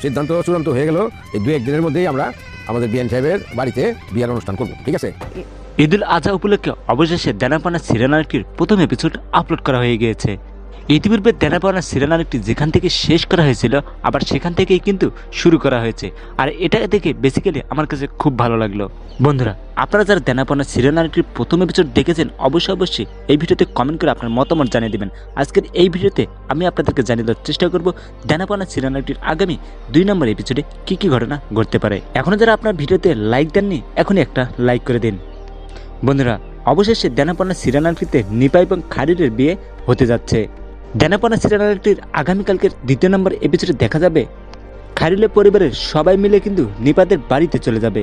সিদ্ধান্ত চূড়ান্ত হয়ে গেল, এই 2-1 দিনের মধ্যেই আমরা আমাদের বিএন সাহেবের বাড়িতে বিয়ার অনুষ্ঠান করব, ঠিক আছে? ঈদুল আজহা উপলক্ষে অবশেষে দেনাপানা সিরিয়াল নাটকটির প্রথম এপিসোড আপলোড করা হয়ে গিয়েছে। ইতিপূর্বে দেনাপানা সিরিয়াল নাটকটি যেখান থেকে শেষ করা হয়েছিল আবার সেখান থেকেই কিন্তু শুরু করা হয়েছে, আর এটা দেখে বেসিক্যালি আমার কাছে খুব ভালো লাগলো। বন্ধুরা, আপনারা যারা দেনাপানা সিরিয়াল নাটকটির প্রথম এপিসোড দেখেছেন অবশ্যই এই ভিডিওতে কমেন্ট করে আপনার মতামত জানিয়ে দেবেন। আজকের এই ভিডিওতে আমি আপনাদেরকে জানিয়ে দেওয়ার চেষ্টা করব দেনাপানা সিরিয়াল নাটকটির আগামী 2 নম্বর এপিসোডে কী কী ঘটনা ঘটতে পারে। এখনও যারা আপনার ভিডিওতে লাইক দেননি এখনই একটা লাইক করে দিন। বন্ধুরা, অবশেষে দেনাপানা সিরিয়াল নাটকটিতে নিপা এবং খালিদের বিয়ে হতে যাচ্ছে। দেনাপানা সিরিয়াল নাটকটির আগামীকালকের 2 নম্বর এপিসোডে দেখা যাবে খালিলের পরিবারের সবাই মিলে কিন্তু নিপাদের বাড়িতে চলে যাবে।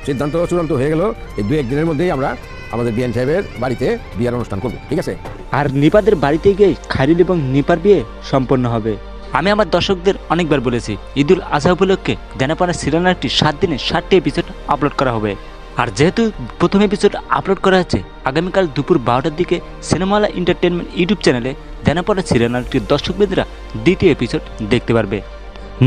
সিদ্ধান্ত চূড়ান্ত হয়ে গেল, এই 2-1 দিনের মধ্যেই আমরা আমাদের বিএন সাহেবের বাড়িতে বিয়ার অনুষ্ঠান করব, ঠিক আছে? আর নিপাদের বাড়িতে গিয়ে খালিল এবং নিপার বিয়ে সম্পন্ন হবে। আমি আমার দর্শকদের অনেকবার বলেছি ঈদুল আজহা উপলক্ষে দেনাপানা সিরিয়াল নাটকটি 7 দিনে 7টি এপিসোড আপলোড করা হবে। আর যেহেতু প্রথম এপিসোড আপলোড করা হচ্ছে আগামীকাল দুপুর 12টার দিকে সিনেমালা এন্টারটেনমেন্ট ইউটিউব চ্যানেলে দেনাপানা সিরিয়াল নাটকটির দর্শকবৃন্দরা দ্বিতীয় এপিসোড দেখতে পারবে।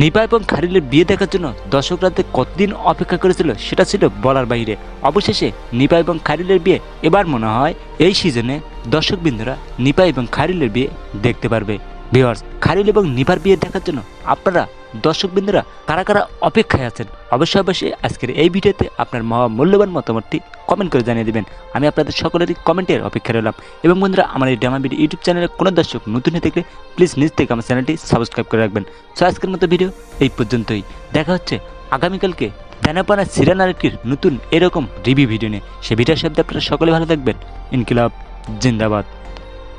নিপা এবং খালিলের বিয়ে দেখার জন্য দর্শকরা কতদিন অপেক্ষা করেছিল সেটা ছিল বলার বাইরে। অবশেষে নিপা এবং খালিলের বিয়ে এবার মনে হয় এই সিজনে দর্শকবৃন্দরা নিপা এবং খালিলের বিয়ে দেখতে পারবে। ভিউয়ার্স, খালিল এবং নিপার বিয়ে দেখার জন্য আপনারা দর্শকবৃন্দরা কারা কারা অপেক্ষায় আছেন অবশ্যই আজকের এই ভিডিওতে আপনার মূল্যবান মতামতটি কমেন্ট করে জানিয়ে দেবেন। আমি আপনাদের সকলেরই কমেন্টের অপেক্ষা রইলাম। এবং বন্ধুরা, আমার এই ড্রামা ভিডিও ইউটিউব চ্যানেলে কোনো দর্শক নতুন হয়ে থাকলে প্লিজ নিজ থেকে আমার চ্যানেলটি সাবস্ক্রাইব করে রাখবেন। সো আজকের মতো ভিডিও এই পর্যন্তই। দেখা হচ্ছে আগামীকালকে দেনাপানা সিরিয়াল নাটকটির নতুন এরকম রিভিউ ভিডিও নিয়ে। সে ভিডিওর শব্দে আপনারা সকলে ভালো থাকবেন। ইনকিলাব জিন্দাবাদ।